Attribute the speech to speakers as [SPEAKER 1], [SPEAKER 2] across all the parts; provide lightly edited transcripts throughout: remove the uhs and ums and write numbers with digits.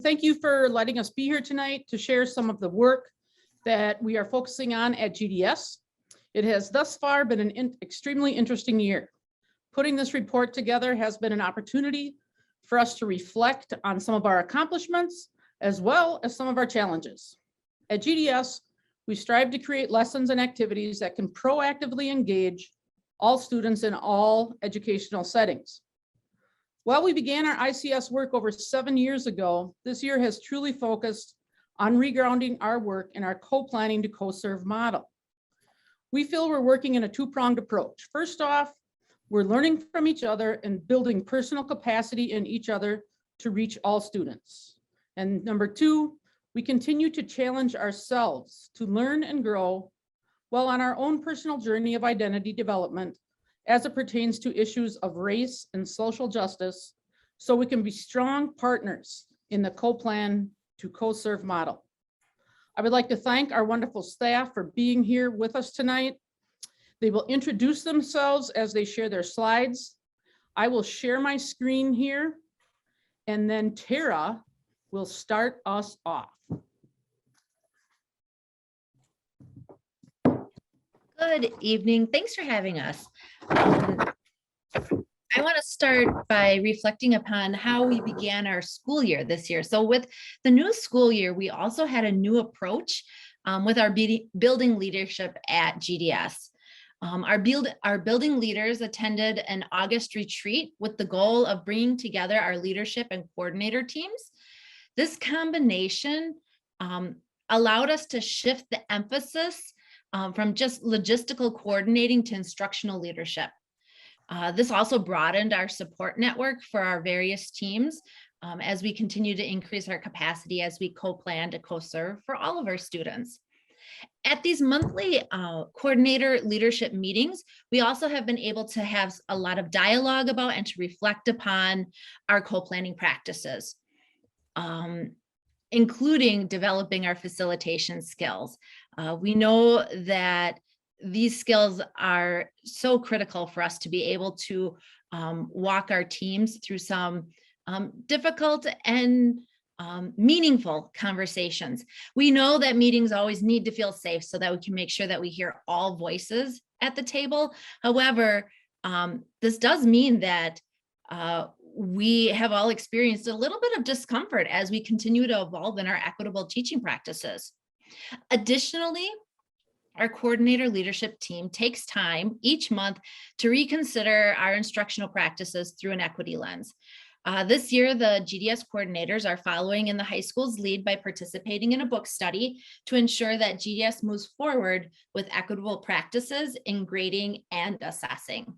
[SPEAKER 1] Thank you for letting us be here tonight to share some of the work that we are focusing on at GDS. It has thus far been an extremely interesting year. Putting this report together has been an opportunity for us to reflect on some of our accomplishments as well as some of our challenges. At GDS, we strive to create lessons and activities that can proactively engage all students in all educational settings. While we began our ICS work over 7 years ago, this year has truly focused on regrounding our work in our co-planning to co-serve model. We feel we're working in a two-pronged approach. First off, we're learning from each other and building personal capacity in each other to reach all students. And number two, we continue to challenge ourselves to learn and grow while on our own personal journey of identity development as it pertains to issues of race and social justice, so we can be strong partners in the co-plan to co-serve model. I would like to thank our wonderful staff for being here with us tonight. They will introduce themselves as they share their slides. I will share my screen here, and then Tara will start us off.
[SPEAKER 2] Good evening. Thanks for having us. I want to start by reflecting upon how we began our school year this year. So with the new school year, we also had a new approach with our building leadership at GDS. Our building leaders attended an August retreat with the goal of bringing together our leadership and coordinator teams. This combination allowed us to shift the emphasis from just logistical coordinating to instructional leadership. This also broadened our support network for our various teams as we continue to increase our capacity as we co-plan to co-serve for all of our students. At these monthly coordinator leadership meetings, we also have been able to have a lot of dialogue about and to reflect upon our co-planning practices, including developing our facilitation skills. We know that these skills are so critical for us to be able to walk our teams through some difficult and meaningful conversations. We know that meetings always need to feel safe so that we can make sure that we hear all voices at the table. However, this does mean that we have all experienced a little bit of discomfort as we continue to evolve in our equitable teaching practices. Additionally, our coordinator leadership team takes time each month to reconsider our instructional practices through an equity lens. This year, the GDS coordinators are following in the high school's lead by participating in a book study to ensure that GDS moves forward with equitable practices in grading and assessing.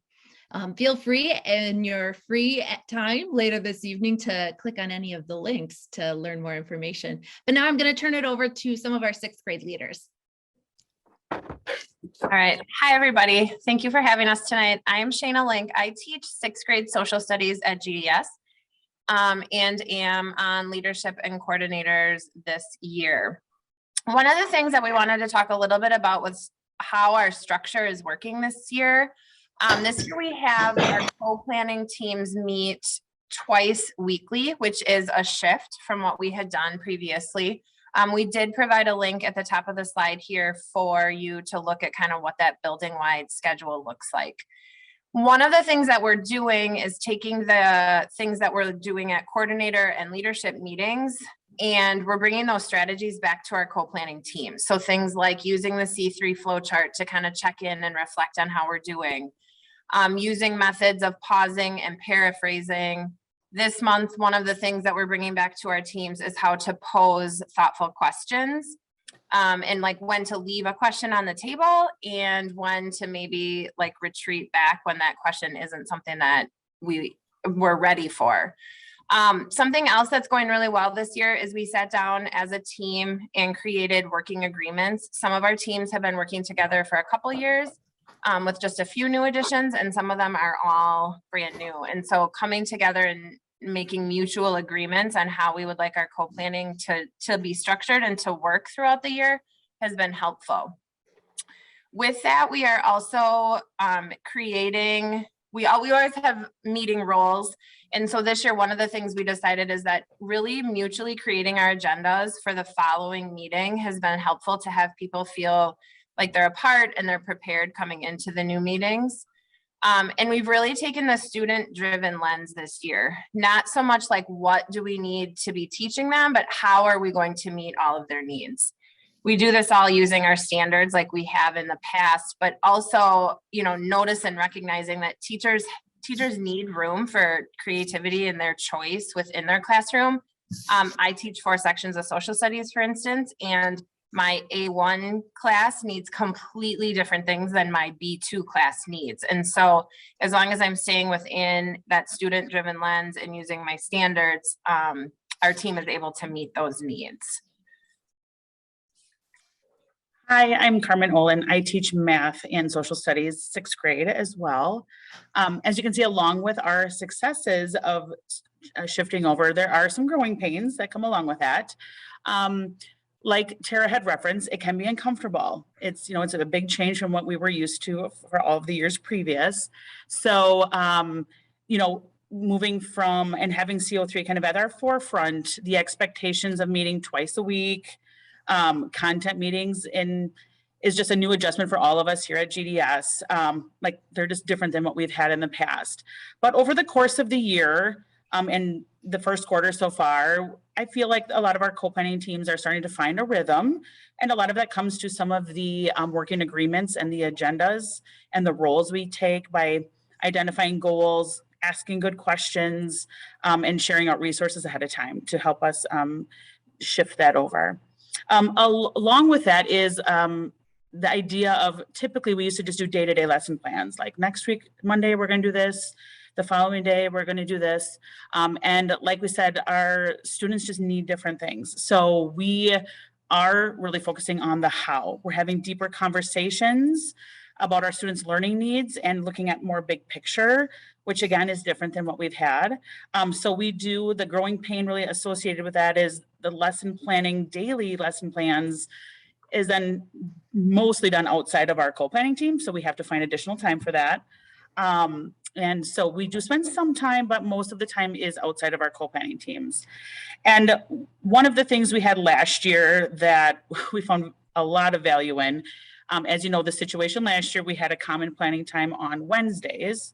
[SPEAKER 2] Feel free in your free time later this evening to click on any of the links to learn more information. But now I'm going to turn it over to some of our 6th grade leaders.
[SPEAKER 3] All right. Hi, everybody. Thank you for having us tonight. I'm Shayna Link. I teach 6th grade social studies at GDS and am on leadership and coordinators this year. One of the things that we wanted to talk a little bit about was how our structure is working this year. This year we have our co-planning teams meet twice weekly, which is a shift from what we had done previously. We did provide a link at the top of the slide here for you to look at kind of what that building-wide schedule looks like. One of the things that we're doing is taking the things that we're doing at coordinator and leadership meetings, and we're bringing those strategies back to our co-planning team. So things like using the C3 flowchart to kind of check in and reflect on how we're doing. Using methods of pausing and paraphrasing. This month, one of the things that we're bringing back to our teams is how to pose thoughtful questions and like when to leave a question on the table and when to maybe like retreat back when that question isn't something that we're ready for. Something else that's going really well this year is we sat down as a team and created working agreements. Some of our teams have been working together for a couple years with just a few new additions, and some of them are all brand new. And so coming together and making mutual agreements on how we would like our co-planning to be structured and to work throughout the year has been helpful. With that, we are also creating we always have meeting roles. And so this year, one of the things we decided is that really mutually creating our agendas for the following meeting has been helpful to have people feel like they're a part and they're prepared coming into the new meetings. And we've really taken the student-driven lens this year, not so much like what do we need to be teaching them, but how are we going to meet all of their needs? We do this all using our standards like we have in the past, but also, notice and recognizing that teachers need room for creativity and their choice within their classroom. I teach 4 sections of social studies, for instance, and my A1 class needs completely different things than my B2 class needs. And so as long as I'm staying within that student-driven lens and using my standards, our team is able to meet those needs.
[SPEAKER 4] Hi, I'm Carmen Olin. I teach math and social studies 6th grade as well. As you can see, along with our successes of shifting over, there are some growing pains that come along with that. Like Tara had referenced, it can be uncomfortable. It's a big change from what we were used to for all of the years previous. So, moving from and having CO3 kind of at our forefront, the expectations of meeting twice a week, content meetings is just a new adjustment for all of us here at GDS. Like they're just different than what we've had in the past. But over the course of the year, and the first quarter so far, I feel like a lot of our co-planning teams are starting to find a rhythm. And a lot of that comes to some of the working agreements and the agendas and the roles we take by identifying goals, asking good questions, and sharing out resources ahead of time to help us shift that over. Along with that is the idea of typically we used to just do day-to-day lesson plans. Like next week, Monday, we're going to do this. The following day, we're going to do this. And like we said, our students just need different things. So we are really focusing on the how. We're having deeper conversations about our students' learning needs and looking at more big picture, which again is different than what we've had. So we do the growing pain really associated with that is the lesson planning, daily lesson plans is then mostly done outside of our co-planning team. So we have to find additional time for that. And so we do spend some time, but most of the time is outside of our co-planning teams. And one of the things we had last year that we found a lot of value in, as you know, the situation last year, we had a common planning time on Wednesdays.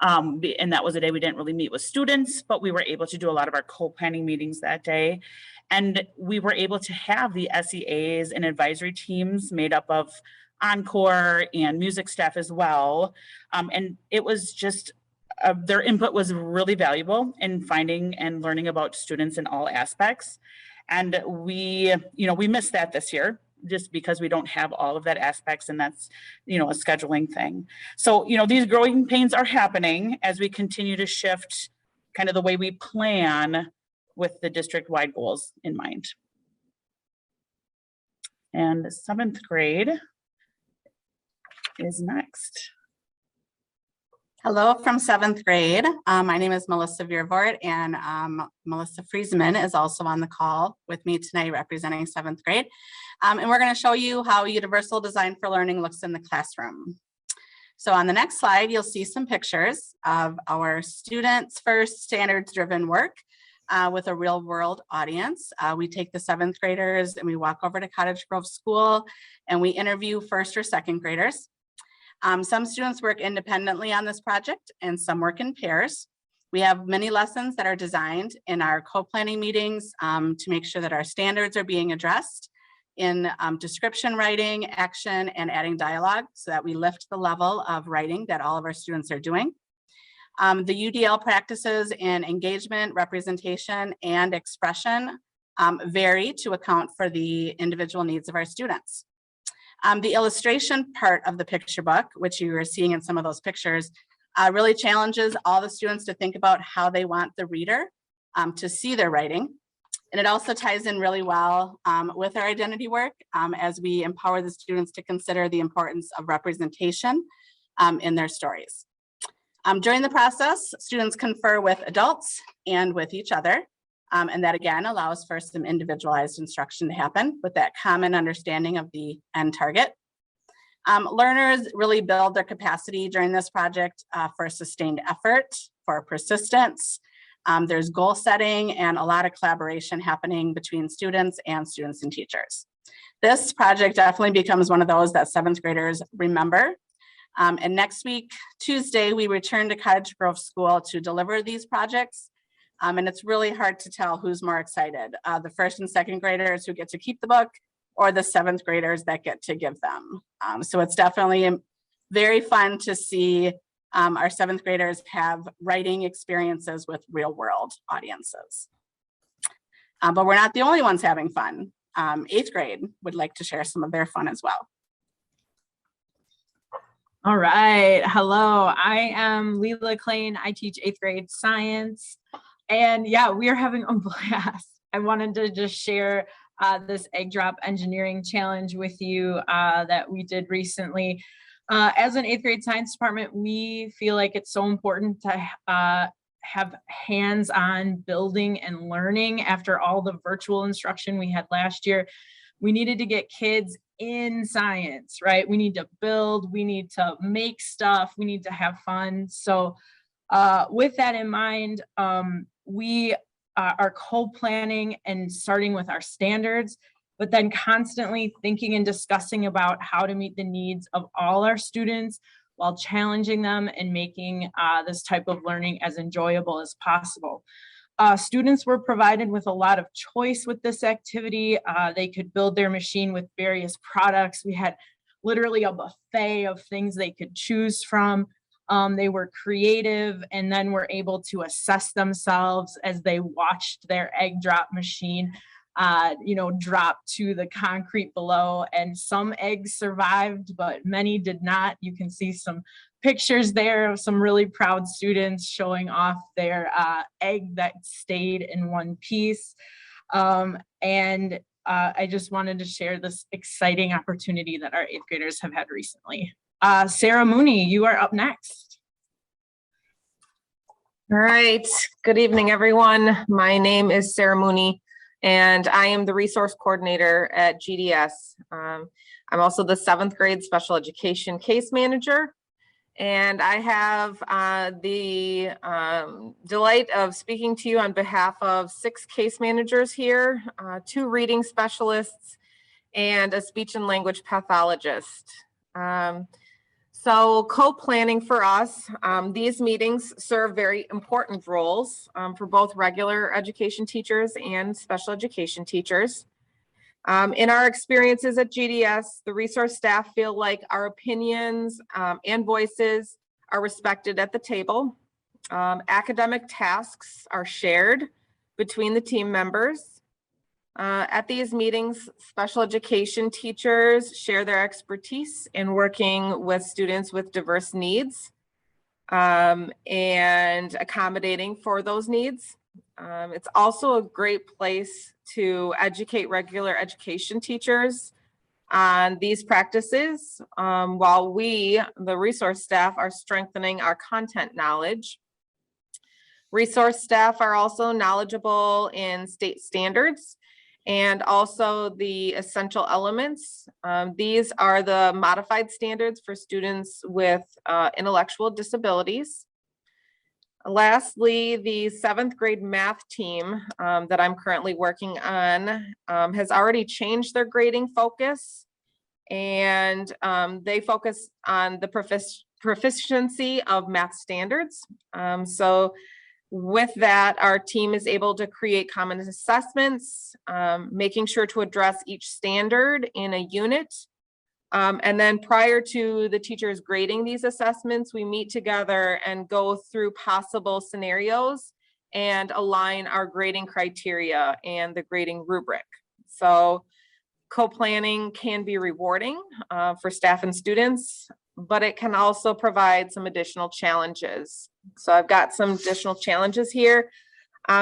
[SPEAKER 4] And that was a day we didn't really meet with students, but we were able to do a lot of our co-planning meetings that day. And we were able to have the SEAs and advisory teams made up of Encore and music staff as well. And it was just, their input was really valuable in finding and learning about students in all aspects. And we missed that this year just because we don't have all of that aspects, and that's, a scheduling thing. So, these growing pains are happening as we continue to shift kind of the way we plan with the district-wide goals in mind. And 7th grade is next.
[SPEAKER 5] Hello from 7th grade. My name is Melissa Viervoort, and Melissa Friesman is also on the call with me tonight representing 7th grade. And we're going to show you how universal design for learning looks in the classroom. So on the next slide, you'll see some pictures of our students' first standards-driven work with a real-world audience. We take the 7th graders and we walk over to Cottage Grove School and we interview 1st or 2nd graders. Some students work independently on this project and some work in pairs. We have many lessons that are designed in our co-planning meetings to make sure that our standards are being addressed in description writing, action, and adding dialogue so that we lift the level of writing that all of our students are doing. The UDL practices in engagement, representation, and expression vary to account for the individual needs of our students. The illustration part of the picture book, which you are seeing in some of those pictures, really challenges all the students to think about how they want the reader to see their writing. And it also ties in really well with our identity work as we empower the students to consider the importance of representation in their stories. During the process, students confer with adults and with each other. And that again allows for some individualized instruction to happen with that common understanding of the end target. Learners really build their capacity during this project for sustained effort, for persistence. There's goal setting and a lot of collaboration happening between students and teachers. This project definitely becomes one of those that 7th graders remember. And next week, Tuesday, we return to Cottage Grove School to deliver these projects. And it's really hard to tell who's more excited, the 1st and 2nd graders who get to keep the book or the 7th graders that get to give them. So it's definitely very fun to see our 7th graders have writing experiences with real world audiences. But we're not the only ones having fun. 8th grade would like to share some of their fun as well.
[SPEAKER 6] All right. Hello, I am Leela Klein. I teach 8th grade science. And yeah, we are having a blast. I wanted to just share this egg drop engineering challenge with you that we did recently. As an 8th grade science department, we feel like it's so important to have hands-on building and learning after all the virtual instruction we had last year. We needed to get kids in science, right? We need to build, we need to make stuff, we need to have fun. So with that in mind, we are co-planning and starting with our standards, but then constantly thinking and discussing about how to meet the needs of all our students while challenging them and making this type of learning as enjoyable as possible. Students were provided with a lot of choice with this activity. They could build their machine with various products. We had literally a buffet of things they could choose from. They were creative and then were able to assess themselves as they watched their egg drop machine drop to the concrete below, and some eggs survived, but many did not. You can see some pictures there of some really proud students showing off their egg that stayed in one piece. I just wanted to share this exciting opportunity that our 8th graders have had recently. Sarah Mooney, you are up next.
[SPEAKER 7] All right. Good evening, everyone. My name is Sarah Mooney, and I am the resource coordinator at GDS. I'm also the 7th grade special education case manager, and I have the delight of speaking to you on behalf of 6 case managers here, 2 reading specialists, and a speech and language pathologist. So co-planning for us, these meetings serve very important roles for both regular education teachers and special education teachers. In our experiences at GDS, the resource staff feel like our opinions and voices are respected at the table. Academic tasks are shared between the team members. At these meetings, special education teachers share their expertise in working with students with diverse needs and accommodating for those needs. It's also a great place to educate regular education teachers on these practices while we, the resource staff, are strengthening our content knowledge. Resource staff are also knowledgeable in state standards and also the essential elements. These are the modified standards for students with intellectual disabilities. Lastly, the 7th grade math team that I'm currently working on has already changed their grading focus, and they focus on the proficiency of math standards. So with that, our team is able to create common assessments, making sure to address each standard in a unit. And then prior to the teachers grading these assessments, we meet together and go through possible scenarios and align our grading criteria and the grading rubric. So co-planning can be rewarding for staff and students, but it can also provide some additional challenges. So I've got some additional challenges here.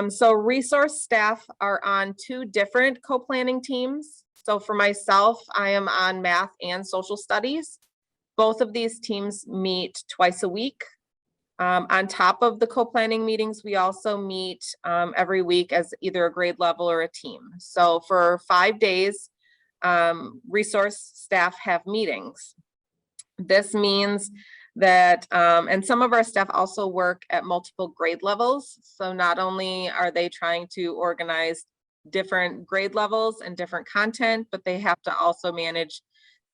[SPEAKER 7] So resource staff are on 2 different co-planning teams. So for myself, I am on math and social studies. Both of these teams meet twice a week. On top of the co-planning meetings, we also meet every week as either a grade level or a team. So for 5 days, resource staff have meetings. This means that, and some of our staff also work at multiple grade levels. So not only are they trying to organize different grade levels and different content, but they have to also manage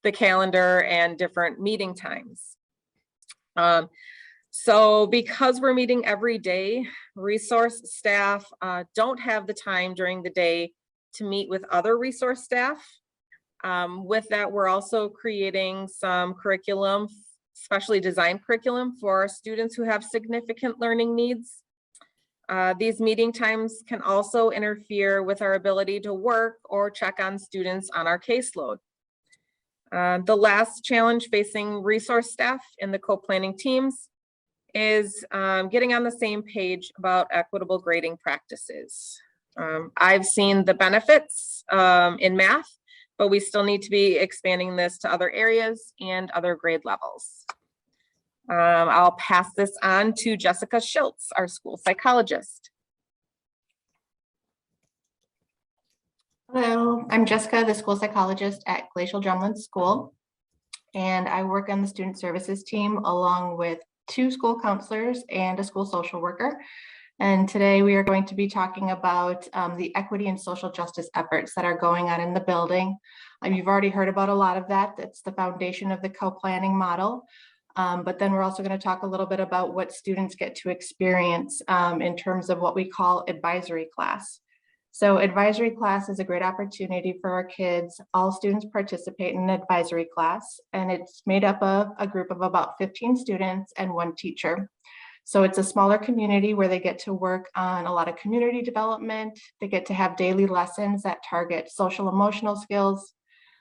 [SPEAKER 7] the calendar and different meeting times. So because we're meeting every day, resource staff don't have the time during the day to meet with other resource staff. With that, we're also creating some curriculum, specially designed curriculum for students who have significant learning needs. These meeting times can also interfere with our ability to work or check on students on our caseload. The last challenge facing resource staff in the co-planning teams is getting on the same page about equitable grading practices. I've seen the benefits in math, but we still need to be expanding this to other areas and other grade levels. I'll pass this on to Jessica Schultz, our school psychologist.
[SPEAKER 8] Hello, I'm Jessica, the school psychologist at Glacial Drumlin School, and I work on the student services team along with 2 school counselors and a school social worker. And today we are going to be talking about the equity and social justice efforts that are going on in the building. You've already heard about a lot of that. That's the foundation of the co-planning model. But then we're also going to talk a little bit about what students get to experience in terms of what we call advisory class. So advisory class is a great opportunity for our kids. All students participate in an advisory class, and it's made up of a group of about 15 students and 1 teacher. So it's a smaller community where they get to work on a lot of community development. They get to have daily lessons that target social emotional skills,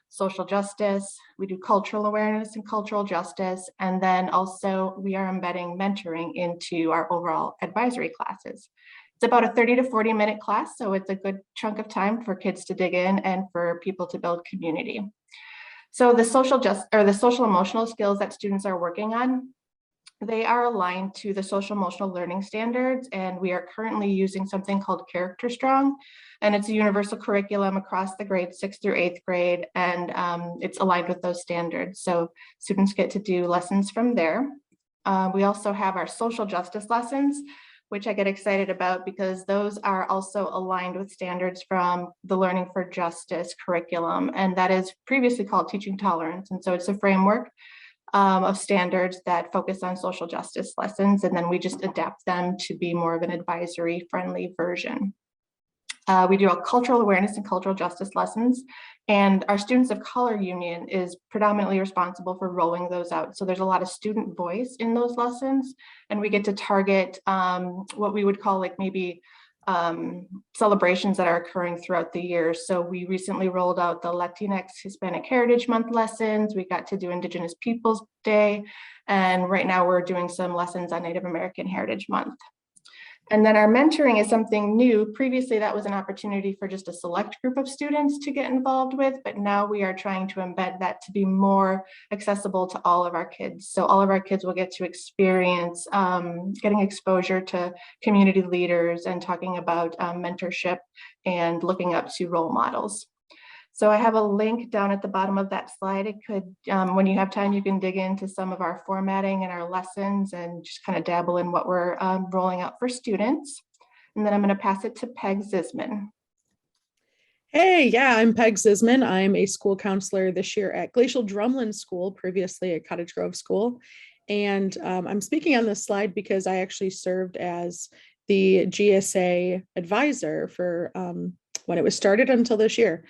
[SPEAKER 8] social justice. We do cultural awareness and cultural justice. And then also we are embedding mentoring into our overall advisory classes. It's about a 30 to 40 minute class, so it's a good chunk of time for kids to dig in and for people to build community. So the social emotional skills that students are working on, they are aligned to the social emotional learning standards, and we are currently using something called Character Strong, and it's a universal curriculum across the grades 6th through 8th grade, and it's aligned with those standards. So students get to do lessons from there. We also have our social justice lessons, which I get excited about because those are also aligned with standards from the Learning for Justice curriculum, and that is previously called Teaching Tolerance. And so it's a framework of standards that focus on social justice lessons, and then we just adapt them to be more of an advisory friendly version. We do a cultural awareness and cultural justice lessons, and our Students of Color Union is predominantly responsible for rolling those out. So there's a lot of student voice in those lessons, and we get to target what we would call like maybe celebrations that are occurring throughout the year. So we recently rolled out the Latinx Hispanic Heritage Month lessons. We got to do Indigenous Peoples Day, and right now we're doing some lessons on Native American Heritage Month. And then our mentoring is something new. Previously, that was an opportunity for just a select group of students to get involved with, but now we are trying to embed that to be more accessible to all of our kids. So all of our kids will get to experience getting exposure to community leaders and talking about mentorship and looking up to role models. So I have a link down at the bottom of that slide. It could, when you have time, you can dig into some of our formatting and our lessons and just kind of dabble in what we're rolling out for students. And then I'm going to pass it to Peg Zisman.
[SPEAKER 9] Hey, yeah, I'm Peg Zisman. I'm a school counselor this year at Glacial Drumlin School, previously at Cottage Grove School. And I'm speaking on this slide because I actually served as the GSA advisor for when it was started until this year.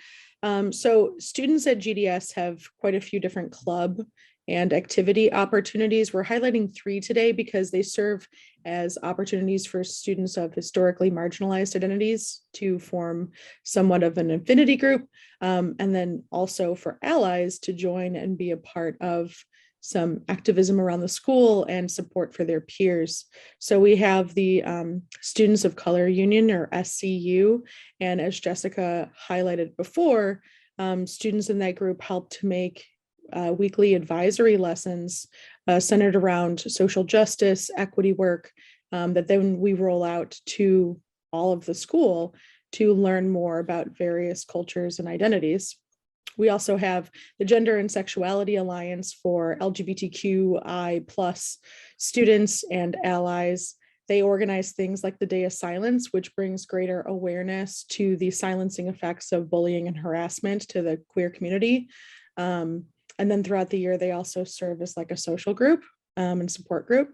[SPEAKER 9] So students at GDS have quite a few different club and activity opportunities. We're highlighting 3 today because they serve as opportunities for students of historically marginalized identities to form somewhat of an affinity group, and then also for allies to join and be a part of some activism around the school and support for their peers. So we have the Students of Color Union, or SCU, and as Jessica highlighted before, students in that group help to make weekly advisory lessons centered around social justice, equity work, that then we roll out to all of the school to learn more about various cultures and identities. We also have the Gender and Sexuality Alliance for LGBTQI plus students and allies. They organize things like the Day of Silence, which brings greater awareness to the silencing effects of bullying and harassment to the queer community. And then throughout the year, they also serve as like a social group and support group.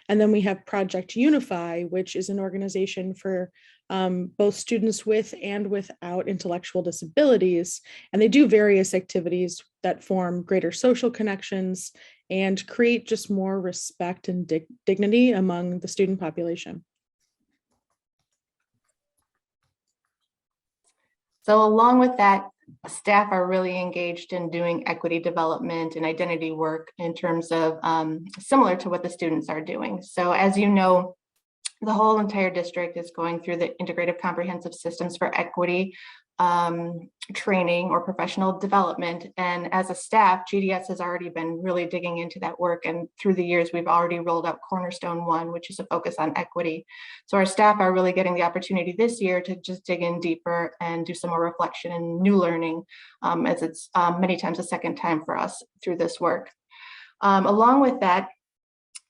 [SPEAKER 9] And then we have Project Unify, which is an organization for both students with and without intellectual disabilities. And they do various activities that form greater social connections and create just more respect and dignity among the student population.
[SPEAKER 8] So along with that, staff are really engaged in doing equity development and identity work in terms of similar to what the students are doing. So as you know, the whole entire district is going through the integrative comprehensive systems for equity training or professional development. And as a staff, GDS has already been really digging into that work. And through the years, we've already rolled out Cornerstone 1, which is a focus on equity. So our staff are really getting the opportunity this year to just dig in deeper and do some more reflection and new learning, as it's many times a second time for us through this work. Along with that,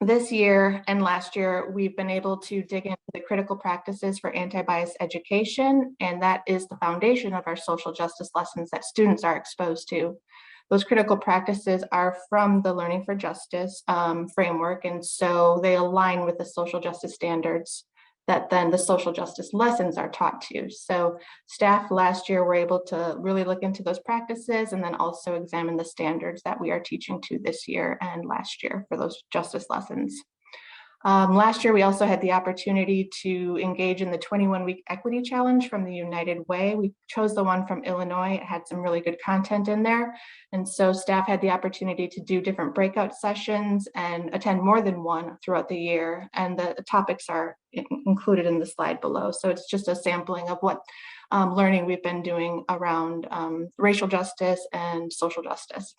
[SPEAKER 8] this year and last year, we've been able to dig into the critical practices for anti-bias education, and that is the foundation of our social justice lessons that students are exposed to. Those critical practices are from the Learning for Justice framework, and so they align with the social justice standards that then the social justice lessons are taught to. So staff last year were able to really look into those practices and then also examine the standards that we are teaching to this year and last year for those justice lessons. Last year, we also had the opportunity to engage in the 21-week equity challenge from the United Way. We chose the one from Illinois. It had some really good content in there. And so staff had the opportunity to do different breakout sessions and attend more than one throughout the year. And the topics are included in the slide below. So it's just a sampling of what learning we've been doing around racial justice and social justice.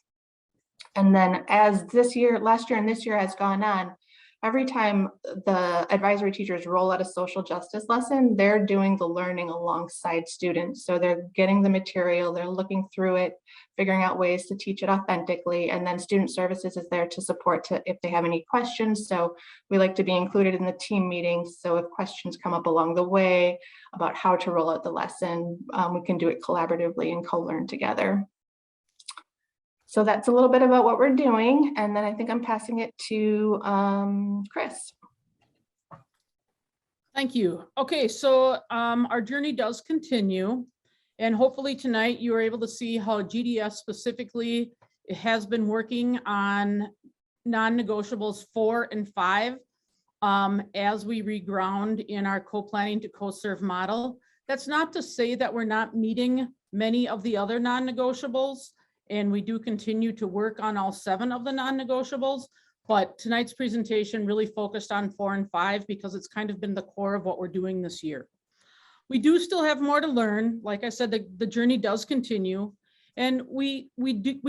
[SPEAKER 8] And then as last year and this year has gone on, every time the advisory teachers roll out a social justice lesson, they're doing the learning alongside students. So they're getting the material, they're looking through it, figuring out ways to teach it authentically. And then student services is there to support if they have any questions. So we like to be included in the team meetings. So if questions come up along the way about how to roll out the lesson, we can do it collaboratively and co-learn together. So that's a little bit about what we're doing. And then I think I'm passing it to Chris.
[SPEAKER 1] Thank you. Okay, so our journey does continue. And hopefully tonight you are able to see how GDS specifically has been working on non-negotiables 4 and 5 as we reground in our co-planning to co-serve model. That's not to say that we're not meeting many of the other non-negotiables. And we do continue to work on all 7 of the non-negotiables, but tonight's presentation really focused on 4 and 5 because it's kind of been the core of what we're doing this year. We do still have more to learn. Like I said, the journey does continue, and we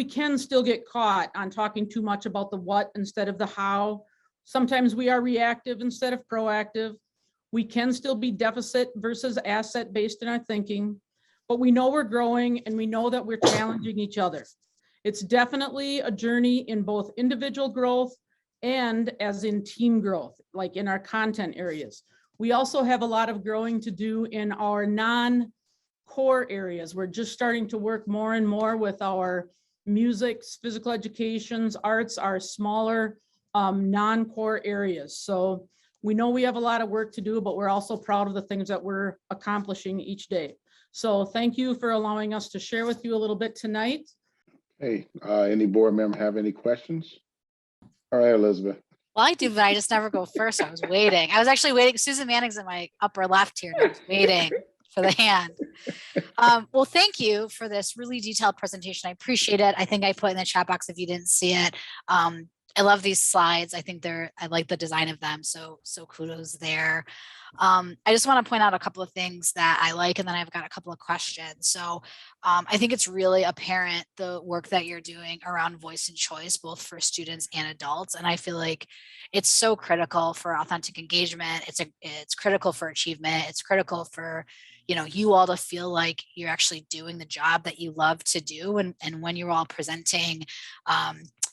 [SPEAKER 1] can still get caught on talking too much about the what instead of the how. Sometimes we are reactive instead of proactive. We can still be deficit versus asset based in our thinking. But we know we're growing and we know that we're challenging each other. It's definitely a journey in both individual growth and as in team growth, like in our content areas. We also have a lot of growing to do in our non-core areas. We're just starting to work more and more with our music, physical educations, arts, our smaller non-core areas. So we know we have a lot of work to do, but we're also proud of the things that we're accomplishing each day. So thank you for allowing us to share with you a little bit tonight.
[SPEAKER 10] Hey, any board member have any questions? All right, Elizabeth.
[SPEAKER 11] Well, I do, but I just never go first. I was waiting. I was actually waiting. Susan Manning's in my upper left here. And I was waiting for the hand. Well, thank you for this really detailed presentation. I appreciate it. I think I put in the chat box if you didn't see it. I love these slides. I think I like the design of them. So kudos there. I just want to point out a couple of things that I like, and then I've got a couple of questions. So I think it's really apparent the work that you're doing around voice and choice, both for students and adults. And I feel like it's so critical for authentic engagement. It's critical for achievement. It's critical for you all to feel like you're actually doing the job that you love to do. And when you're all presenting,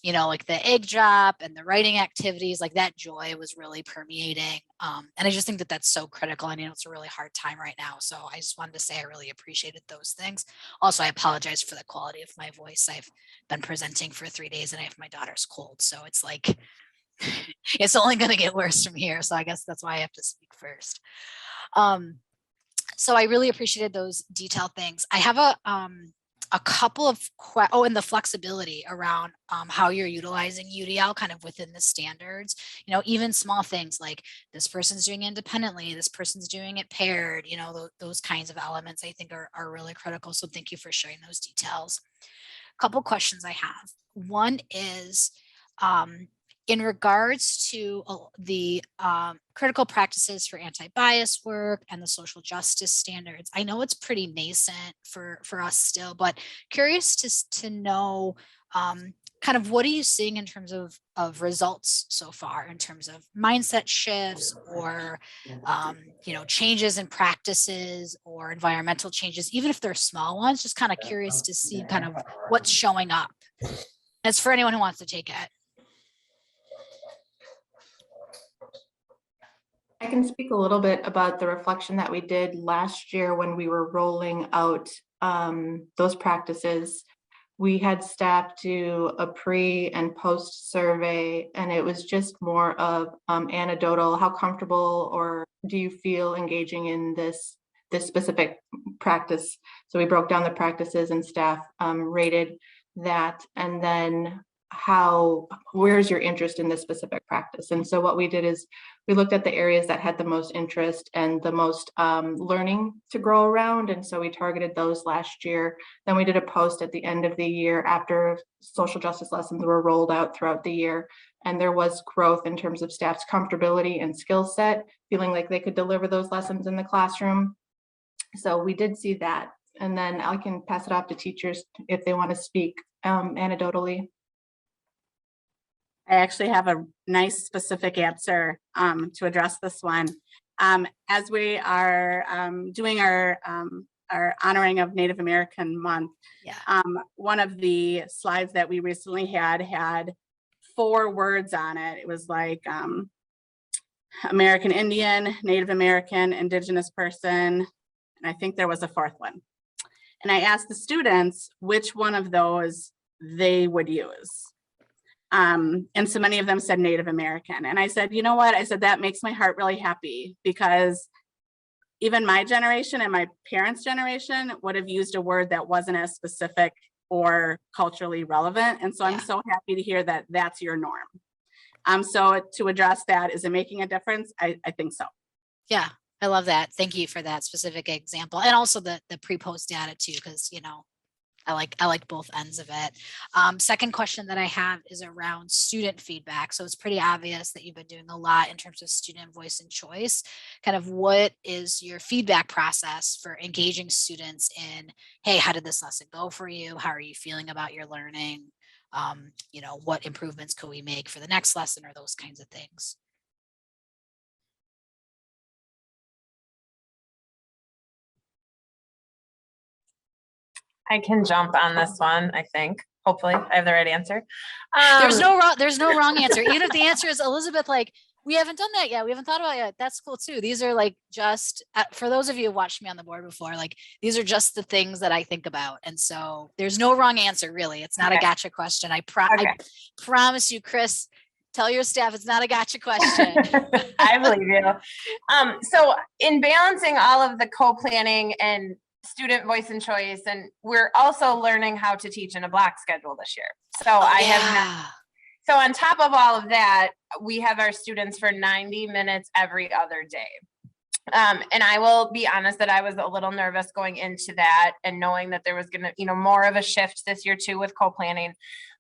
[SPEAKER 11] like the egg drop and the writing activities, like that joy was really permeating. And I just think that that's so critical. I know it's a really hard time right now. So I just wanted to say I really appreciated those things. Also, I apologize for the quality of my voice. I've been presenting for 3 days and I have my daughter's cold. So it's like, it's only going to get worse from here. So I guess that's why I have to speak first. So I really appreciated those detailed things. I have a couple of and the flexibility around how you're utilizing UDL kind of within the standards, even small things like this person's doing it independently, this person's doing it paired, those kinds of elements I think are really critical. So thank you for sharing those details. A couple questions I have. One is, in regards to the critical practices for anti-bias work and the social justice standards, I know it's pretty nascent for us still, but curious to know kind of what are you seeing in terms of results so far in terms of mindset shifts or changes in practices or environmental changes, even if they're small ones, just kind of curious to see kind of what's showing up. As for anyone who wants to take it.
[SPEAKER 8] I can speak a little bit about the reflection that we did last year when we were rolling out those practices. We had staff do a pre and post survey, and it was just more of anecdotal. How comfortable or do you feel engaging in this specific practice? So we broke down the practices and staff rated that, and then where's your interest in this specific practice? And so what we did is we looked at the areas that had the most interest and the most learning to grow around. And so we targeted those last year. Then we did a post at the end of the year after social justice lessons were rolled out throughout the year. And there was growth in terms of staff's comfortability and skill set, feeling like they could deliver those lessons in the classroom. So we did see that. And then I can pass it off to teachers if they want to speak anecdotally.
[SPEAKER 5] I actually have a nice specific answer to address this one. As we are doing our honoring of Native American Month, one of the slides that we recently had 4 words on it. It was like American Indian, Native American, Indigenous person, and I think there was a 4th one. And I asked the students which one of those they would use. And so many of them said Native American. And I said, you know what? I said, that makes my heart really happy, because even my generation and my parents' generation would have used a word that wasn't as specific or culturally relevant. And so I'm so happy to hear that that's your norm. So to address that, is it making a difference? I think so.
[SPEAKER 11] Yeah, I love that. Thank you for that specific example. And also the pre-post data too, because, I like both ends of it. Second question that I have is around student feedback. So it's pretty obvious that you've been doing a lot in terms of student voice and choice. Kind of what is your feedback process for engaging students in, hey, how did this lesson go for you? How are you feeling about your learning? What improvements could we make for the next lesson or those kinds of things?
[SPEAKER 3] I can jump on this one, I think. Hopefully I have the right answer.
[SPEAKER 11] There's no wrong answer. Even if the answer is Elizabeth, like, we haven't done that yet. We haven't thought about it yet. That's cool too. These are like just for those of you who watched me on the board before, like these are just the things that I think about. And so there's no wrong answer, really. It's not a gotcha question. I promise you, Chris, tell your staff it's not a gotcha question.
[SPEAKER 3] I believe you. So in balancing all of the co-planning and student voice and choice, and we're also learning how to teach in a block schedule this year. So so on top of all of that, we have our students for 90 minutes every other day. And I will be honest that I was a little nervous going into that and knowing that there was going to, more of a shift this year too with co-planning.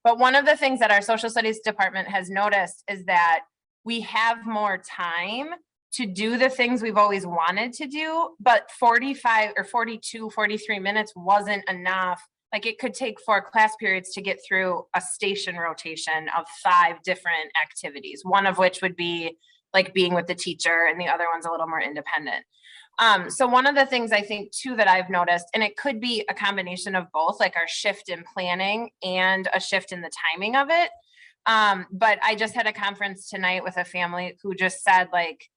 [SPEAKER 3] But one of the things that our social studies department has noticed is that we have more time to do the things we've always wanted to do, but 45 or 42, 43 minutes wasn't enough. Like it could take 4 class periods to get through a station rotation of 5 different activities, one of which would be like being with the teacher and the other one's a little more independent. So one of the things I think too that I've noticed, and it could be a combination of both, like our shift in planning and a shift in the timing of it. But I just had a conference tonight with a family who just said like,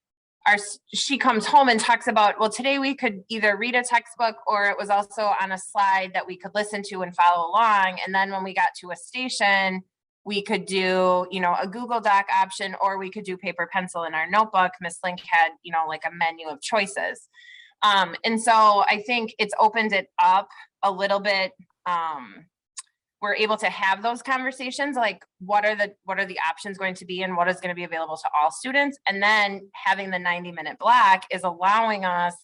[SPEAKER 3] she comes home and talks about, well, today we could either read a textbook or it was also on a slide that we could listen to and follow along. And then when we got to a station, we could do, you know, a Google Doc option, or we could do paper pencil in our notebook. Miss Link had, you know, like a menu of choices. And so I think it's opened it up a little bit. We're able to have those conversations, like what are the options going to be and what is going to be available to all students. And then having the 90-minute block is allowing us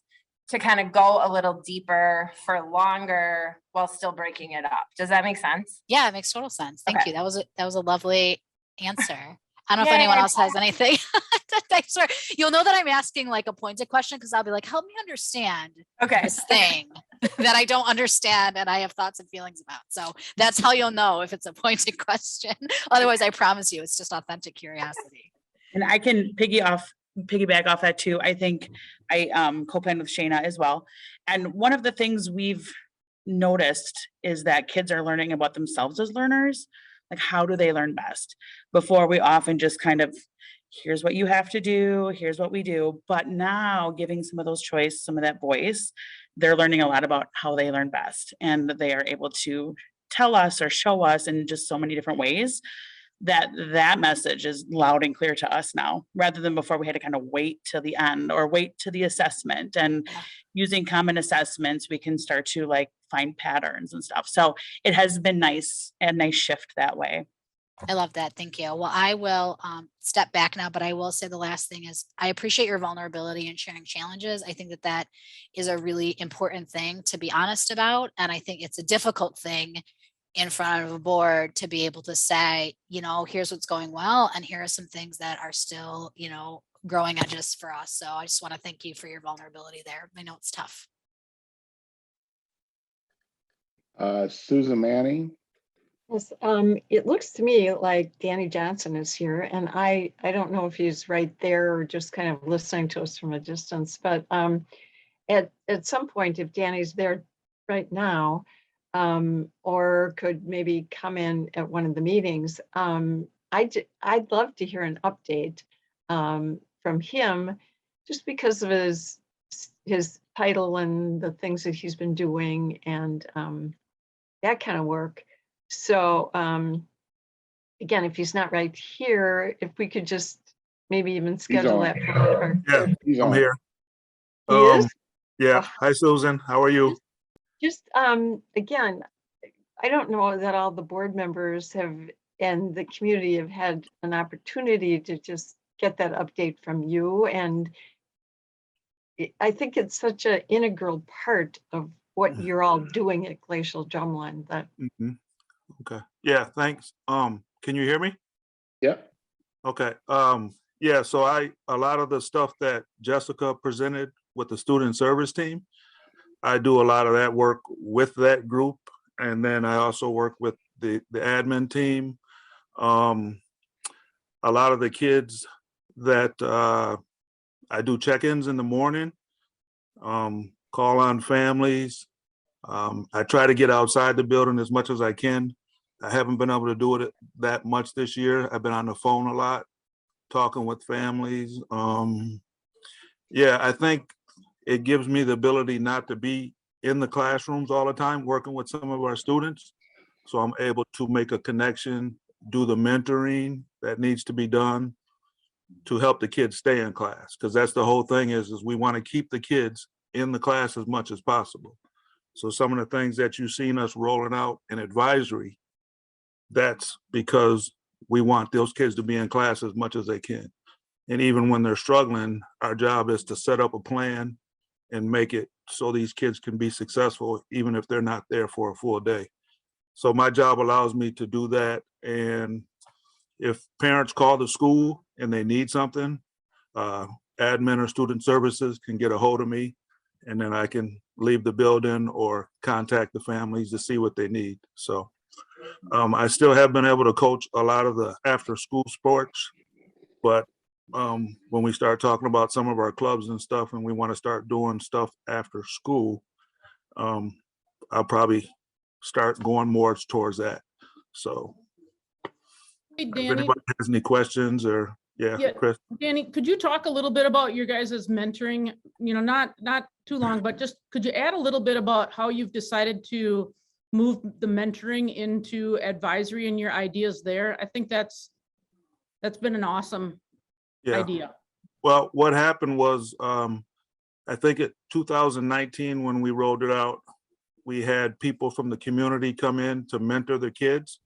[SPEAKER 3] to kind of go a little deeper for longer while still breaking it up. Does that make sense?
[SPEAKER 11] Yeah, it makes total sense. Thank
[SPEAKER 3] Okay.
[SPEAKER 11] you. That was a lovely answer. I don't know if
[SPEAKER 3] Yay.
[SPEAKER 11] anyone else has anything. I swear, you'll know that I'm asking like a pointed question because I'll be like, help me understand
[SPEAKER 3] Okay.
[SPEAKER 11] this thing that I don't understand and I have thoughts and feelings about. So that's how you'll know if it's a pointed question. Otherwise, I promise you, it's just authentic curiosity.
[SPEAKER 4] And I can piggyback off that too. I think I co-plan with Shayna as well. And one of the things we've noticed is that kids are learning about themselves as learners. Like, how do they learn best? Before, we often just kind of, here's what you have to do, here's what we do. But now giving some of those choice, some of that voice, they're learning a lot about how they learn best. And they are able to tell us or show us in just so many different ways that message is loud and clear to us now, rather than before we had to kind of wait till the end or wait to the assessment. And using common assessments, we can start to like find patterns and stuff. So it has been nice, a nice shift that way.
[SPEAKER 11] I love that. Thank you. Well, I will step back now, but I will say the last thing is I appreciate your vulnerability and sharing challenges. I think that is a really important thing to be honest about. And I think it's a difficult thing in front of a board to be able to say, you know, here's what's going well, and here are some things that are still, you know, growing edges for us. So I just want to thank you for your vulnerability there. I know it's tough.
[SPEAKER 10] Susan Manning.
[SPEAKER 12] Yes, it looks to me like Danny Johnson is here, and I don't know if he's right there or just kind of listening to us from a distance, but at some point, if Danny's there right now, or could maybe come in at one of the meetings, I'd love to hear an update from him, just because of his title and the things that he's been doing and that kind of work. So again, if he's not right here, if we could just maybe even schedule that for one of our.
[SPEAKER 13] Yeah, I'm here.
[SPEAKER 12] He is?
[SPEAKER 13] Yeah.
[SPEAKER 12] Oh.
[SPEAKER 13] Hi, Susan. How are you?
[SPEAKER 12] Just again, I don't know that all the board members have and the community have had an opportunity to just get that update from you. And I think it's such an integral part of what you're all doing at Glacial Drumlin that.
[SPEAKER 13] Okay. Yeah, thanks. Can you hear me?
[SPEAKER 10] Yep.
[SPEAKER 13] Okay. Yeah, so a lot of the stuff that Jessica presented with the student service team, I do a lot of that work with that group. And then I also work with the admin team. A lot of the kids that I do check-ins in the morning, call on families. I try to get outside the building as much as I can. I haven't been able to do it that much this year. I've been on the phone a lot, talking with families. Yeah, I think it gives me the ability not to be in the classrooms all the time, working with some of our students. So I'm able to make a connection, do the mentoring that needs to be done to help the kids stay in class. Because that's the whole thing is we want to keep the kids in the class as much as possible. So some of the things that you've seen us rolling out in advisory, that's because we want those kids to be in class as much as they can. And even when they're struggling, our job is to set up a plan and make it so these kids can be successful, even if they're not there for a full day. So my job allows me to do that. And if parents call the school and they need something, admin or student services can get a hold of me, and then I can leave the building or contact the families to see what they need. So I still have been able to coach a lot of the after school sports, but when we start talking about some of our clubs and stuff, and we want to start doing stuff after school, I'll probably start going more towards that. So
[SPEAKER 1] Hey,
[SPEAKER 13] if
[SPEAKER 1] Danny,
[SPEAKER 13] anybody has any questions or, yeah, Chris.
[SPEAKER 1] Danny, could you talk a little bit about your guys' mentoring? You know, not too long, but just could you add a little bit about how you've decided to move the mentoring into advisory and your ideas there? I think that's been an awesome idea.
[SPEAKER 13] Well, what happened was, I think at 2019, when we rolled it out, we had people from the community come in to mentor the kids.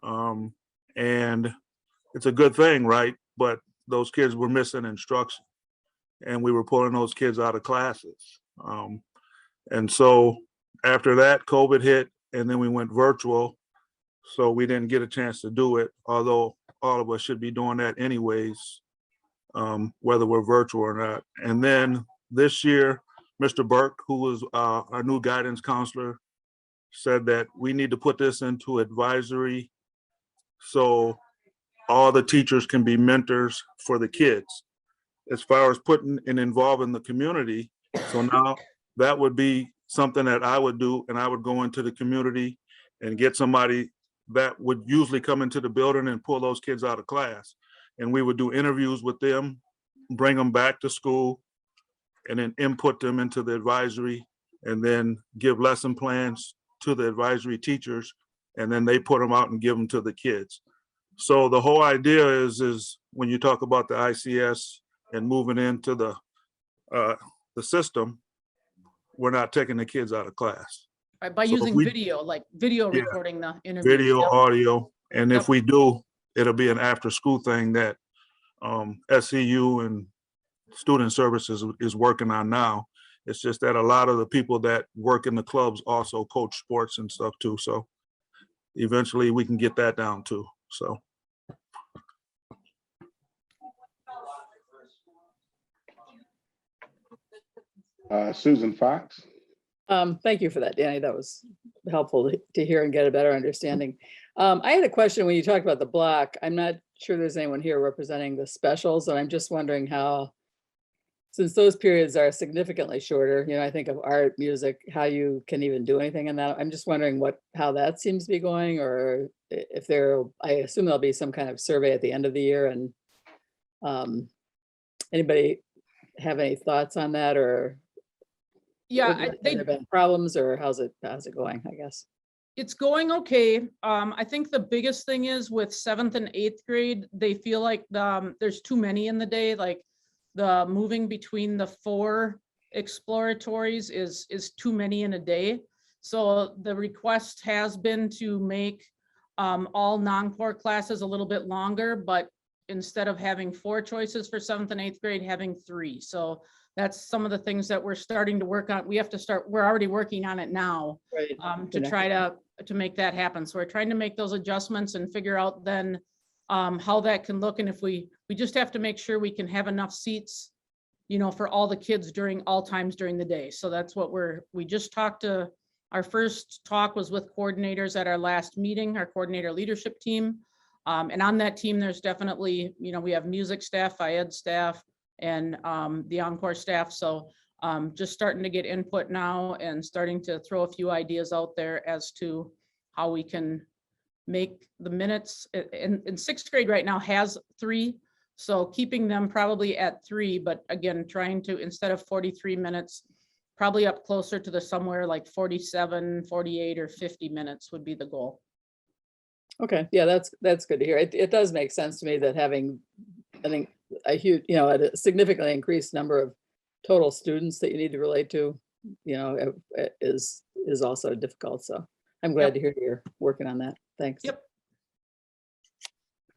[SPEAKER 13] And it's a good thing, right? But those kids were missing instruction and we were pulling those kids out of classes. And so after that, COVID hit and then we went virtual. So we didn't get a chance to do it, although all of us should be doing that anyways, whether we're virtual or not. And then this year, Mr. Burke, who was our new guidance counselor, said that we need to put this into advisory so all the teachers can be mentors for the kids as far as putting and involving the community. So now that would be something that I would do, and I would go into the community and get somebody that would usually come into the building and pull those kids out of class. And we would do interviews with them, bring them back to school, and then input them into the advisory, and then give lesson plans to the advisory teachers, and then they put them out and give them to the kids. So the whole idea is when you talk about the ICS and moving into the system, we're not taking the kids out of class.
[SPEAKER 1] Right, by
[SPEAKER 13] So
[SPEAKER 1] using video, like video
[SPEAKER 13] Yeah.
[SPEAKER 1] recording the interviews.
[SPEAKER 13] Video,
[SPEAKER 1] Yep.
[SPEAKER 13] audio, and
[SPEAKER 1] Yep.
[SPEAKER 13] if we do, it'll be an after-school thing that SCU and Student Services is working on now. It's just that a lot of the people that work in the clubs also coach sports and stuff too. So eventually we can get that down too. So.
[SPEAKER 10] Susan Fox.
[SPEAKER 14] Thank you for that, Danny. That was helpful to hear and get a better understanding. I had a question when you talked about the block. I'm not sure there's anyone here representing the specials, and I'm just wondering how, since those periods are significantly shorter, you know, I think of art, music, how you can even do anything in that. I'm just wondering how that seems to be going, or if I assume there'll be some kind of survey at the end of the year, and anybody have any thoughts on that, or
[SPEAKER 1] Yeah,
[SPEAKER 14] have there been problems, or how's it going, I guess?
[SPEAKER 1] it's going okay. I think the biggest thing is with 7th and 8th grade, they feel like there's too many in the day, like the moving between the 4 exploratories is too many in a day. So the request has been to make all non-core classes a little bit longer, but instead of having 4 choices for 7th and 8th grade, having 3. So that's some of the things that we're starting to work on. We're already working on it now,
[SPEAKER 14] right,
[SPEAKER 1] to try to make that happen. So we're trying to make those adjustments and figure out then how that can look. And if we just have to make sure we can have enough seats, you know, for all the kids during all times during the day. So that's what we just talked to. Our first talk was with coordinators at our last meeting, our coordinator leadership team. And on that team, there's definitely, you know, we have music staff, ed staff, and the encore staff. So just starting to get input now and starting to throw a few ideas out there as to how we can make the minutes. In 6th grade right now has 3. So keeping them probably at 3, but again, trying to, instead of 43 minutes, probably up closer to the somewhere like 47, 48, or 50 minutes would be the goal.
[SPEAKER 14] Okay, yeah, that's good to hear. It does make sense to me that having, I think, a huge, you know, a significantly increased number of total students that you need to relate to, you know, is also difficult. So I'm glad to hear you're working on that. Thanks.
[SPEAKER 1] Yep.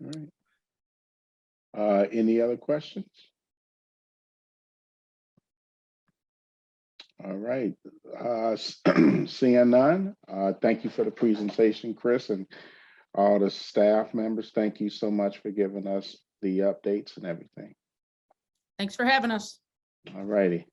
[SPEAKER 10] All right. Any other questions? All right. Seeing none, thank you for the presentation, Chris, and all the staff members. Thank you so much for giving us the updates and everything.
[SPEAKER 1] Thanks for having us.
[SPEAKER 10] All righty.